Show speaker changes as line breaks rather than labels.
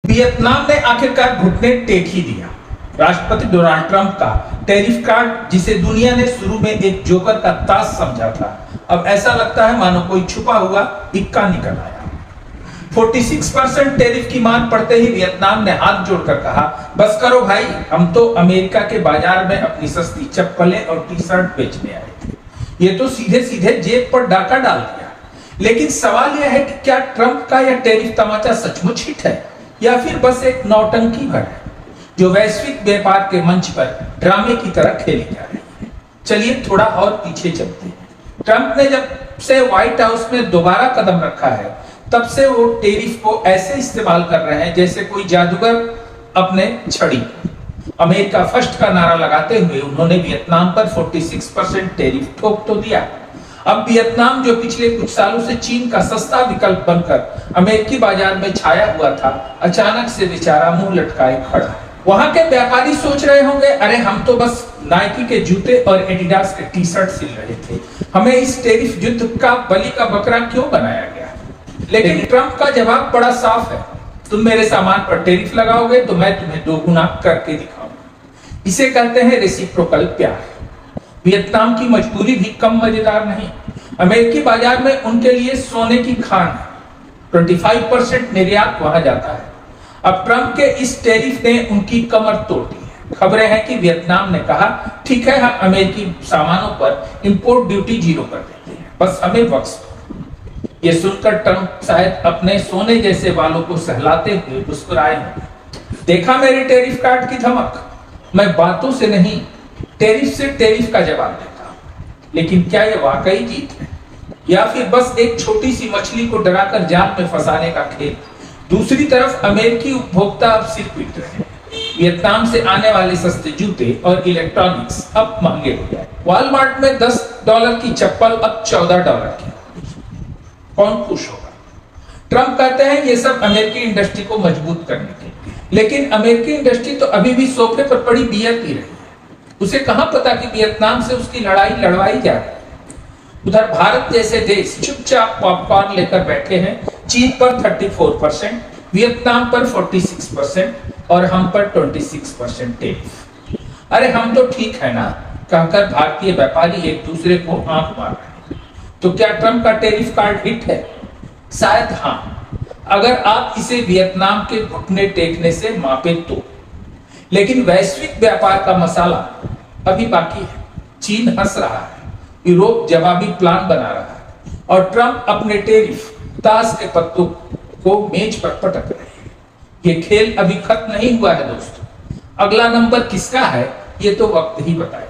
Vietnam ने आखिरकार घुटने टेक ही दिया। राष्ट्रपति डोनाल्ड ट्रंप का टैरिफ कार्ड, जिसे दुनिया ने शुरू में एक जोकर का ताश समझा था, अब ऐसा लगता है मानो कोई छुपा हुआ इक्का निकल आया। 46% टैरिफ की मांग पड़ते ही वियतनाम ने हाथ जोड़कर कहा, बस करो भाई, हम तो अमेरिका के बाजार में अपनी सस्ती चप्पलें और टी शर्ट बेचने आए थे। ये तो सीधे सीधे जेब पर डाका डाल दिया। लेकिन सवाल यह है कि क्या ट्रंप का यह टैरिफ तमाचा सचमुच हिट है या फिर बस एक नौटंकी भर है जो वैश्विक व्यापार के मंच पर ड्रामे की तरह खेली जा रही है। चलिए थोड़ा और पीछे चलते हैं। ट्रंप ने जब से व्हाइट हाउस में दोबारा कदम रखा है, तब से वो टैरिफ को ऐसे इस्तेमाल कर रहे हैं जैसे कोई जादूगर अपने छड़ी। अमेरिका फर्स्ट का नारा लगाते हुए उन्होंने वियतनाम पर 46% टैरिफ ठोक तो दिया। अब वियतनाम, जो पिछले कुछ सालों से चीन का सस्ता विकल्प बनकर अमेरिकी बाजार में छाया हुआ था, अचानक से बेचारा मुंह लटकाए खड़ा है। वहां के व्यापारी सोच रहे होंगे, अरे हम तो बस नाइकी के जूते और एडिडास के टी शर्ट सिल रहे थे, हमें इस टैरिफ युद्ध का बलि का बकरा क्यों बनाया गया? लेकिन ट्रंप का जवाब बड़ा साफ है, तुम मेरे सामान पर टैरिफ लगाओगे तो मैं तुम्हें दोगुना करके दिखाऊंगा। इसे कहते हैं रेसिप्रोकल प्यार। वियतनाम की मजबूरी भी कम मजेदार नहीं। अमेरिकी बाजार में उनके लिए सोने की खान है। 25% निर्यात वहां जाता है। अब ट्रंप के इस टैरिफ ने उनकी कमर तोड़ दी है। खबरें हैं कि वियतनाम ने कहा, ठीक है, हम अमेरिकी सामानों पर इंपोर्ट ड्यूटी 0 कर देते हैं, बस हमें वक्त दो। ये सुनकर ट्रंप शायद अपने सोने जैसे बालों को सहलाते हुए मुस्कुराए होंगे। देखा मेरे टैरिफ कार्ड की धमक? मैं बातों से नहीं, टैरिफ से टैरिफ का जवाब देता हूं। लेकिन क्या यह वाकई जीत है या फिर बस एक छोटी सी मछली को डराकर जाल में फंसाने का खेल? दूसरी तरफ अमेरिकी उपभोक्ता अब सिर पीट रहे हैं। वियतनाम से आने वाले सस्ते जूते और इलेक्ट्रॉनिक्स अब महंगे हो गए। वॉलमार्ट में $10 की चप्पल अब $14 की। कौन खुश होगा? ट्रंप कहते हैं ये सब अमेरिकी इंडस्ट्री को मजबूत करने के लिए, लेकिन अमेरिकी इंडस्ट्री तो अभी भी सोफे पर पड़ी बियर पी रही है। उसे कहां पता कि वियतनाम से उसकी लड़ाई लड़वाई जा रही है। उधर भारत जैसे देश चुपचाप पॉपकॉर्न लेकर बैठे हैं। चीन पर 34%, वियतनाम पर 46% और हम पर 26% टैरिफ। अरे हम तो ठीक है ना, कहकर भारतीय व्यापारी एक दूसरे को आंख मार रहे हैं। तो क्या ट्रंप का टैरिफ कार्ड हिट है? शायद हां, अगर आप इसे वियतनाम के घुटने टेकने से मापे तो। लेकिन वैश्विक व्यापार का मसाला अभी बाकी है। चीन हंस रहा है, यूरोप जवाबी प्लान बना रहा है और ट्रंप अपने टैरिफ ताश के पत्तों को मेज पर पटक रहे हैं। ये खेल अभी खत्म नहीं हुआ है दोस्तों। अगला नंबर किसका है ये तो वक्त ही बताएगा।